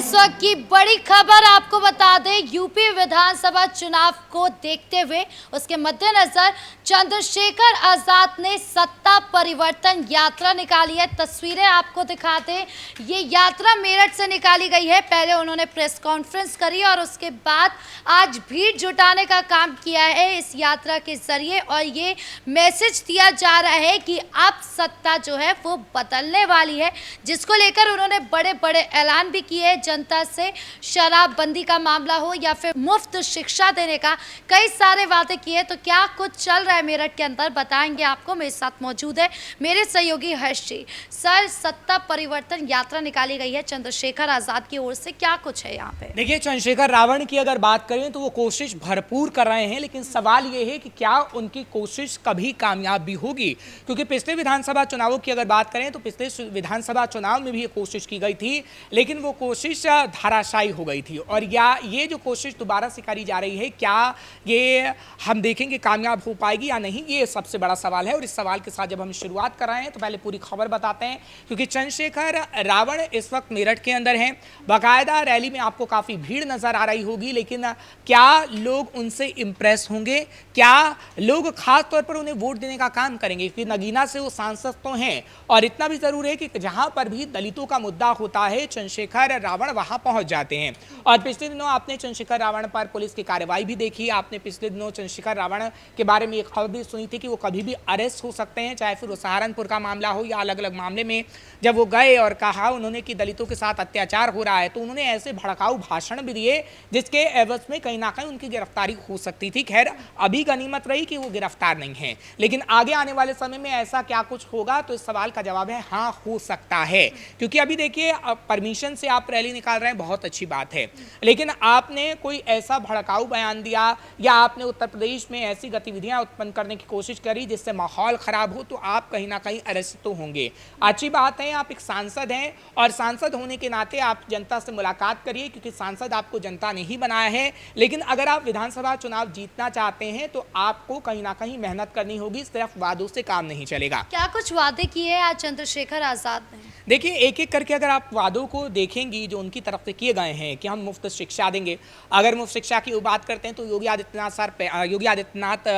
इस वक्त की बड़ी खबर आपको बता दें, यूपी विधानसभा चुनाव को देखते हुए उसके मद्देनजर चंद्रशेखर आजाद ने सत्ता परिवर्तन यात्रा निकाली है। तस्वीरें आपको दिखाते हैं, ये यात्रा मेरठ से निकाली गई है। पहले उन्होंने प्रेस कॉन्फ्रेंस करी और उसके बाद आज भीड़ जुटाने का काम किया है इस यात्रा के जरिए, और ये मैसेज दिया जा रहा है कि अब सत्ता जो है वो बदलने वाली है, जिसको लेकर उन्होंने बड़े बड़े ऐलान भी किए। जनता से शराबबंदी का मामला हो या फिर मुफ्त शिक्षा देने का, कई सारे वादे किए। तो क्या कुछ चल रहा है मेरठ के अंदर, बताएंगे आपको। मेरे साथ मौजूद है मेरे सहयोगी हर्ष जी। सर, सत्ता परिवर्तन यात्रा निकाली गई है चंद्रशेखर आजाद की ओर से, क्या कुछ है यहाँ पे? देखिए, चंद्रशेखर रावण की अगर बात करें तो वो कोशिश भरपूर कर रहे हैं, लेकिन सवाल ये है कि क्या उनकी कोशिश कभी कामयाब भी होगी, क्योंकि पिछले विधानसभा चुनावों की अगर बात करें तो पिछले विधानसभा चुनाव में भी ये कोशिश की गई थी, लेकिन वो कोशिश धाराशायी हो गई थी। और या ये जो कोशिश दोबारा से करी जा रही है, क्या ये हम देखेंगे कामयाब हो पाएगी या नहीं, ये सबसे बड़ा सवाल है। और इस सवाल के साथ जब हम शुरुआत कर रहे हैं तो पहले पूरी खबर बताते हैं, क्योंकि चंद्रशेखर रावण इस वक्त मेरठ के अंदर हैं। बाकायदा रैली में आपको काफ़ी भीड़ नजर आ रही होगी, लेकिन क्या लोग उनसे इंप्रेस होंगे, क्या लोग खास तौर पर उन्हें वोट देने का काम करेंगे, क्योंकि नगीना से वो सांसद तो हैं। और इतना भी जरूर है कि जहां पर भी दलितों का मुद्दा होता है, चंद्रशेखर रावण वहां पहुंच जाते हैं। और पिछले दिनों आपने चंद्रशेखर रावण पर पुलिस की कार्रवाई भी देखी। आपने पिछले दिनों चंद्रशेखर रावण के बारे में एक खबर भी सुनी थी कि वो कभी भी अरेस्ट हो सकते हैं, चाहे फिर वो सहारनपुर का मामला हो या अलग अलग मामले में। जब वो गए और कहा उन्होंने कि दलितों के साथ अत्याचार हो रहा है, तो उन्होंने ऐसे भड़काऊ भाषण भी दिए जिसके एवज में कहीं ना कहीं उनकी गिरफ्तारी हो सकती थी। खैर, अभी गनीमत रही कि वो गिरफ्तार नहीं है, लेकिन आगे आने वाले समय में ऐसा क्या कुछ होगा, तो इस सवाल का जवाब है हाँ, हो सकता है। क्योंकि अभी देखिए, परमिशन से आप रैली निकाल रहे हैं, बहुत अच्छी बात है, लेकिन आपने कोई ऐसा भड़काऊ बयान दिया या आपने उत्तर प्रदेश में ऐसी गतिविधियां उत्पन्न करने की कोशिश करी जिससे माहौल खराब हो, तो आप कहीं ना कहीं अरेस्ट तो होंगे। अच्छी बात है, आप एक सांसद हैं और सांसद होने के नाते आप जनता से मुलाकात करिए, क्योंकि सांसद आपको जनता ने ही बनाया है। लेकिन अगर आप विधानसभा चुनाव जीतना चाहते हैं तो आपको कहीं ना कहीं मेहनत करनी होगी, सिर्फ वादों से काम नहीं चलेगा। क्या कुछ वादे किए आज चंद्रशेखर आजाद ने? देखिए, एक एक करके अगर आप वादों को देखेंगी जो उनकी तरफ से किए गए हैं कि हम मुफ्त शिक्षा देंगे। अगर मुफ्त शिक्षा की बात करते हैं तो योगी आदित्यनाथ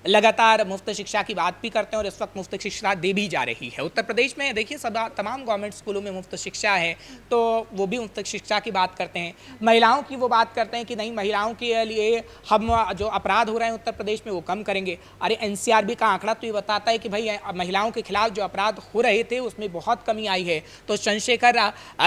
लगातार मुफ्त शिक्षा की बात भी करते हैं और इस वक्त मुफ्त शिक्षा दे भी जा रही है। उत्तर प्रदेश में देखिए, तमाम गवर्नमेंट स्कूलों में मुफ्त शिक्षा है, तो वो भी मुफ्त शिक्षा की बात करते हैं। महिलाओं की वो बात करते हैं कि नहीं, महिलाओं के लिए हम जो अपराध हो रहे हैं उत्तर प्रदेश में वो कम करेंगे। अरे, NCRB का आंकड़ा तो ये बताता है कि भाई महिलाओं के खिलाफ जो अपराध हो रहे थे उसमें बहुत कमी आई है। तो चंद्रशेखर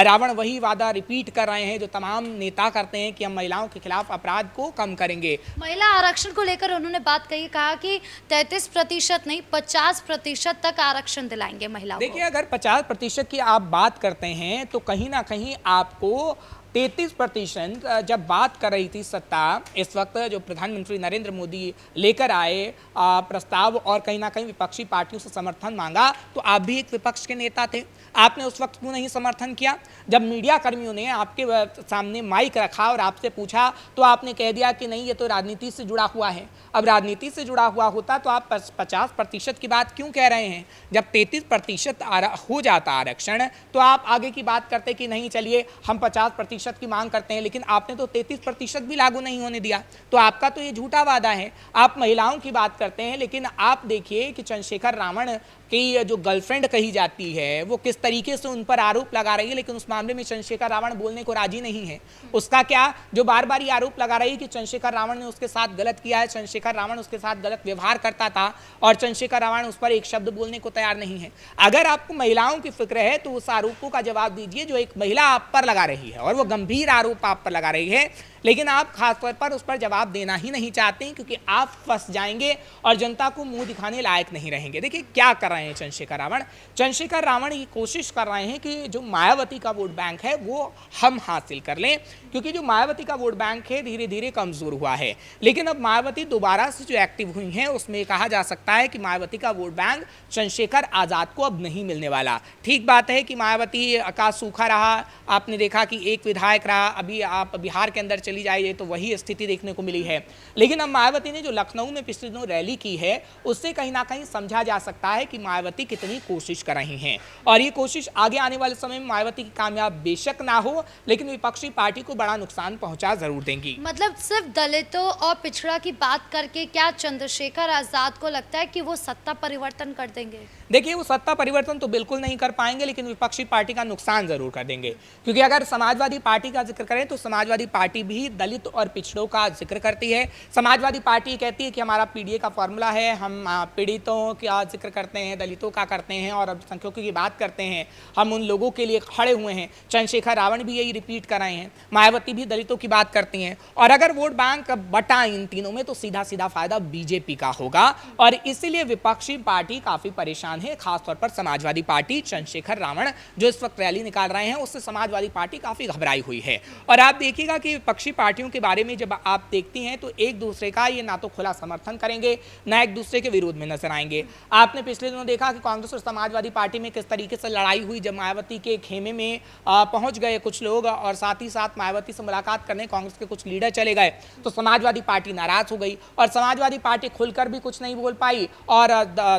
रावण वही वादा रिपीट कर रहे हैं जो तमाम नेता करते हैं कि हम महिलाओं के खिलाफ अपराध को कम करेंगे। महिला आरक्षण को लेकर उन्होंने बात कही, कहा कि 33% नहीं 50% तक आरक्षण दिलाएंगे महिलाओं को। देखिए, अगर 50% की आप बात करते हैं तो कहीं ना कहीं आपको 33% जब बात कर रही थी सत्ता, इस वक्त जो प्रधानमंत्री नरेंद्र मोदी लेकर आए प्रस्ताव और कहीं ना कहीं विपक्षी पार्टियों से समर्थन मांगा, तो आप भी एक विपक्ष के नेता थे, आपने उस वक्त क्यों नहीं समर्थन किया? जब मीडिया कर्मियों ने आपके सामने माइक रखा और आपसे पूछा तो आपने कह दिया कि नहीं, ये तो राजनीति से जुड़ा हुआ है। अब राजनीति से जुड़ा हुआ होता तो आप 50% की बात क्यों कह रहे हैं? जब 33% हो जाता आरक्षण, तो आप आगे की बात करते कि नहीं, चलिए हम 50% की मांग करते हैं, लेकिन आपने तो 33% भी लागू नहीं होने दिया। तो आपका तो ये झूठा वादा है। आप महिलाओं की बात करते हैं, लेकिन आप देखिए कि चंद्रशेखर रावण की जो गर्लफ्रेंड कही जाती है वो किस तरीके से उन पर आरोप लगा रही है, लेकिन उस मामले में चंद्रशेखर रावण बोलने को राजी नहीं है। उसका क्या, जो बार बार ये आरोप लगा रही है कि चंद्रशेखर रावण ने उसके साथ गलत किया है, चंद्रशेखर रावण उसके साथ गलत व्यवहार करता था, और चंद्रशेखर रावण उस पर एक शब्द बोलने को तैयार नहीं है। अगर आपको महिलाओं की फिक्र है तो उस आरोपों का जवाब दीजिए जो एक महिला आप पर लगा रही है, और वो गंभीर आरोप आप पर लगा रही है, लेकिन आप खासतौर पर उस पर जवाब देना ही नहीं चाहते हैं, क्योंकि आप फंस जाएंगे और जनता को मुंह दिखाने लायक नहीं रहेंगे। देखिए क्या कर रहे हैं चंद्रशेखर रावण। चंद्रशेखर रावण ये कोशिश कर रहे हैं कि जो मायावती का वोट बैंक है वो हम हासिल कर लें, क्योंकि जो मायावती का वोट बैंक है धीरे धीरे कमजोर हुआ है। लेकिन अब मायावती दोबारा से जो एक्टिव हुई हैं उसमें कहा जा सकता है कि मायावती का वोट बैंक चंद्रशेखर आजाद को अब नहीं मिलने वाला। ठीक बात है कि मायावती का सूखा रहा, आपने देखा कि एक विधायक रहा, अभी आप बिहार के अंदर चली जाइए तो वही स्थिति देखने को मिली है। लेकिन अब मायावती ने जो लखनऊ में पिछले दिनों रैली की है उससे कहीं ना कहीं समझा जा सकता है कि मायावती कितनी कोशिश कर रही हैं, और ये कोशिश आगे आने वाले समय में मायावती की कामयाब बेशक ना हो, लेकिन विपक्षी पार्टी को बड़ा नुकसान पहुंचा जरूर देंगी। मतलब सिर्फ दलितों और पिछड़ा की बात करके क्या चंद्रशेखर आजाद को लगता है कि वो सत्ता परिवर्तन कर देंगे? देखिए, वो सत्ता परिवर्तन तो बिल्कुल नहीं कर पाएंगे, लेकिन विपक्षी पार्टी का नुकसान जरूर कर देंगे। क्योंकि अगर समाजवादी पार्टी का जिक्र करें तो समाजवादी पार्टी भी दलित और पिछड़ों का जिक्र करती है। समाजवादी पार्टी कहती है कि हमारा पीडीए का फॉर्मूला है, हम पीड़ितों का जिक्र करते हैं, दलितों का करते हैं और अल्पसंख्यकों की बात करते हैं, हम उन लोगों के लिए खड़े हुए हैं। चंद्रशेखर रावण भी यही रिपीट कर रहे हैं, मायावती भी दलितों की बात करती हैं। और अगर वोट बैंक बटा इन तीनों में तो सीधा सीधा फायदा बीजेपी का होगा, और इसीलिए विपक्षी पार्टी काफी परेशान है। खासतौर पर समाजवादी पार्टी, चंद्रशेखर रावण जो इस वक्त रैली निकाल रहे हैं, उससे समाजवादी पार्टी काफी घबराई हुई है। और आप देखिएगा कि विपक्षी पार्टियों के बारे में जब आप देखती हैं तो एक दूसरे का ये ना तो खुला समर्थन करेंगे, ना एक दूसरे के विरोध में नजर आएंगे। आपने पिछले दिनों देखा कि कांग्रेस और समाजवादी पार्टी में किस तरीके से लड़ाई हुई जब मायावती के खेमे में पहुंच गए कुछ लोग, और साथ ही साथ मायावती से मुलाकात करने कांग्रेस के कुछ लीडर चले गए, तो समाजवादी पार्टी नाराज हो गई और समाजवादी पार्टी खुलकर भी कुछ नहीं बोल पाई, और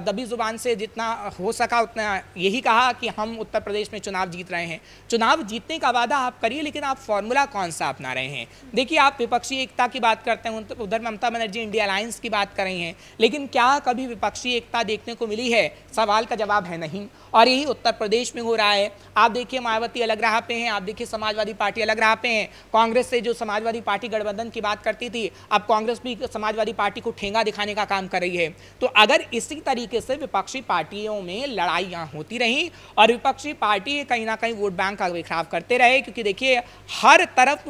दबी जुबान से जितना हो सका उतना यही कहा कि हम उत्तर प्रदेश में चुनाव जीत रहे हैं। चुनाव जीतने का वादा आप करिए, लेकिन आप फॉर्मूला कौन सा अपना रहे हैं? देखिए, आप विपक्षी एकता की बात करते हैं, उधर ममता बनर्जी इंडिया अलायंस की बात कर रही हैं, लेकिन क्या कभी विपक्षी एकता देखने को मिली है? सवाल का जवाब है नहीं। और यही उत्तर प्रदेश में हो रहा है। आप देखिए, मायावती अलग राह पे हैं, आप देखिए समाजवादी पार्टी अलग राह पे हैं। कांग्रेस से जो समाजवादी पार्टी गठबंधन की बात करती थी, अब कांग्रेस भी समाजवादी पार्टी को ठेंगा दिखाने का काम कर रही है। तो अगर इसी तरीके से विपक्षी पार्टियों में लड़ाइयां होती रही और विपक्षी पार्टी कहीं ना कहीं वोट बैंक का बिखराव करते रहे, क्योंकि देखिए हर तरफ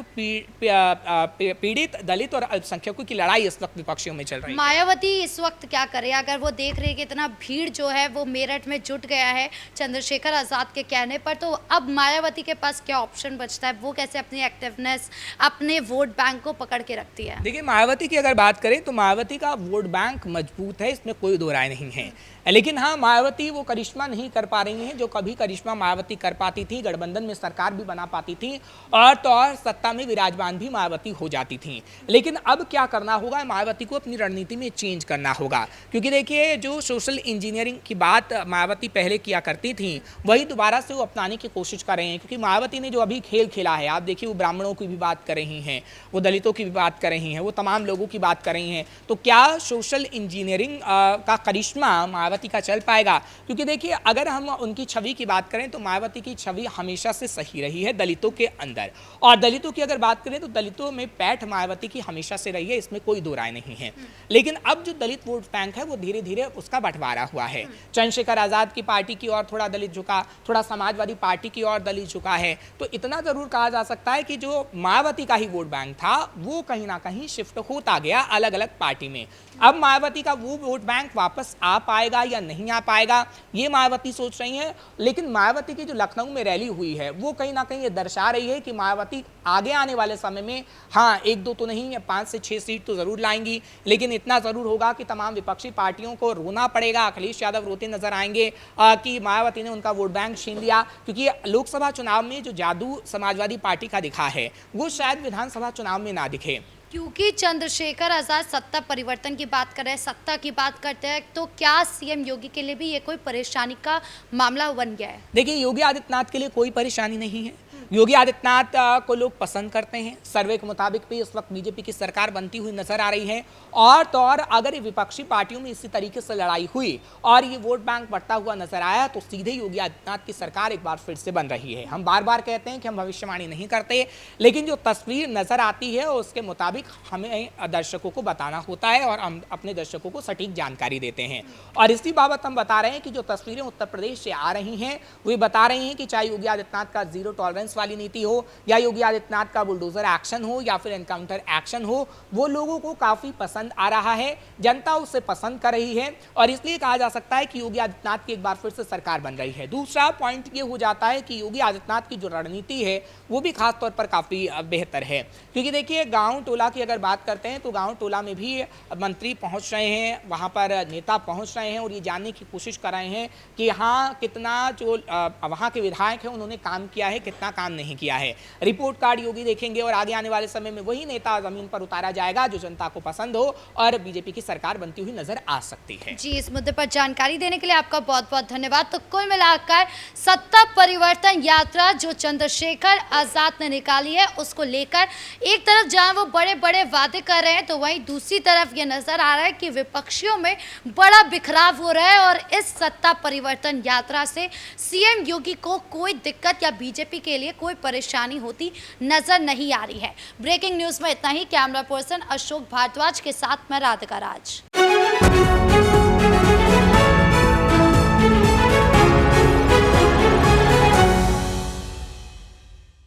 पीड़ित दलित और अल्पसंख्यकों की लड़ाई इस वक्त विपक्षियों में चल रही है। मायावती इस वक्त क्या करे? अगर वो देख रही है कि इतना भीड़ जो है वो मेरठ में जुट गया है चंद्रशेखर आजाद के कहने पर, तो अब मायावती के पास क्या ऑप्शन बचता है? वो कैसे अपनी एक्टिवनेस, अपने वोट बैंक को पकड़ के रखती है? देखिए, मायावती की अगर बात करें तो मायावती का वोट बैंक मजबूत है, इसमें कोई दो राय नहीं है। लेकिन हाँ, मायावती वो करिश्मा नहीं कर पा रही हैं जो कभी करिश्मा मायावती कर पाती थी, गठबंधन में सरकार भी बना पाती थी, और तो और सत्ता में विराजमान भी मायावती हो जाती थी। लेकिन अब क्या करना होगा? मायावती को अपनी रणनीति में चेंज करना होगा, क्योंकि देखिए जो सोशल इंजीनियरिंग की बात मायावती पहले किया करती थी, वही दोबारा से वो अपनाने की कोशिश कर रहे हैं। क्योंकि मायावती ने जो अभी खेल खेला है, आप देखिए वो ब्राह्मणों की भी बात कर रही हैं, वो दलितों की भी बात कर रही हैं, वो तमाम लोगों की बात कर रही हैं। तो क्या सोशल इंजीनियरिंग का करिश्मा मायावती का चल पाएगा? क्योंकि देखिए, अगर हम उनकी छवि की बात करें तो मायावती की छवि हमेशा से सही रही है दलितों के अंदर, और दलितों की अगर बात करें तो दलितों में पैठ मायावती की हमेशा से रही है, इसमें कोई दो राय नहीं है। लेकिन अब जो दलित वोट बैंक है वो धीरे धीरे उसका बंटवारा हुआ है। चंद्रशेखर आजाद की पार्टी की ओर थोड़ा दलित झुका, थोड़ा समाजवादी पार्टी की ओर दलित झुका है। तो इतना जरूर कहा जा सकता है कि जो मायावती का ही वोट बैंक था वो कहीं ना कहीं शिफ्ट होता गया अलग अलग पार्टी में। अब मायावती का वो वोट बैंक वापस आ पाएगा या नहीं आ पाएगा, ये मायावती सोच रही हैं। लेकिन मायावती की जो लखनऊ में रैली हुई है वो कहीं ना कहीं ये दर्शा रही है कि मायावती आगे आने वाले समय में हाँ, एक दो तो नहीं, 5 से 6 सीट तो जरूर लाएंगी, लेकिन इतना जरूर होगा कि तमाम विपक्षी पार्टियों को रोना पड़ेगा। अखिलेश यादव रोते नजर आएंगे कि मायावती ने उनका वोट बैंक छीन लिया, क्योंकि लोकसभा चुनाव में जो जादू समाजवादी पार्टी का दिखा है वो शायद विधानसभा चुनाव में ना दिखे। क्योंकि चंद्रशेखर आजाद सत्ता परिवर्तन की बात कर रहे हैं, सत्ता की बात करते हैं, तो क्या सीएम योगी के लिए भी ये कोई परेशानी का मामला बन गया है? देखिए, योगी आदित्यनाथ के लिए कोई परेशानी नहीं है। योगी आदित्यनाथ को लोग पसंद करते हैं। सर्वे के मुताबिक भी इस वक्त बीजेपी की सरकार बनती हुई नजर आ रही है, और तो और अगर ये विपक्षी पार्टियों में इसी तरीके से लड़ाई हुई और ये वोट बैंक बढ़ता हुआ नजर आया तो सीधे योगी आदित्यनाथ की सरकार एक बार फिर से बन रही है। हम बार बार कहते हैं कि हम भविष्यवाणी नहीं करते, लेकिन जो तस्वीर नजर आती है उसके मुताबिक हमें दर्शकों को बताना होता है और हम अपने दर्शकों को सटीक जानकारी देते हैं। और इसी बाबत हम बता रहे हैं कि जो तस्वीरें उत्तर प्रदेश से आ रही हैं वो बता रही हैं कि चाहे योगी आदित्यनाथ का जीरो टॉलरेंस वाली नीति हो या योगी आदित्यनाथ का बुलडोजर एक्शन हो या फिर एनकाउंटर एक्शन हो, वो लोगों को काफी पसंद आ रहा है, जनता उसे पसंद कर रही है, और इसलिए कहा जा सकता है कि योगी आदित्यनाथ की एक बार फिर से सरकार बन रही है। दूसरा पॉइंट ये हो जाता है कि योगी आदित्यनाथ की जो रणनीति है वो भी खास तौर पर काफी बेहतर है, क्योंकि देखिए गांव टोला की अगर बात करते हैं तो गांव टोला में भी मंत्री पहुंच रहे हैं, वहां पर नेता पहुंच रहे हैं और ये जानने की कोशिश कर रहे हैं कि हाँ, कितना जो वहां के विधायक हैं उन्होंने काम किया है, कितना काम काम नहीं किया है। रिपोर्ट कार्ड योगी देखेंगे और आगे आने वाले समय में वही नेता जमीन पर उतारा जाएगा जो जनता को पसंद हो और बीजेपी की सरकार बनती हुई नजर आ सकती है। जी, इस मुद्दे पर जानकारी देने के लिए आपका बहुत बहुत धन्यवाद। तो कुल मिलाकर सत्ता परिवर्तन यात्रा जो चंद्रशेखर आजाद ने निकाली है, उसको लेकर एक तरफ जहां वो बड़े बड़े वादे कर रहे हैं, तो वहीं दूसरी तरफ ये नजर आ रहा है कि विपक्षियों में बड़ा बिखराव हो रहा है और इस सत्ता परिवर्तन यात्रा से सीएम योगी को कोई दिक्कत या बीजेपी के लिए कोई परेशानी होती नजर नहीं आ रही है। ब्रेकिंग न्यूज में इतना ही। कैमरा पर्सन अशोक भारद्वाज के साथ मैं राधिका राज।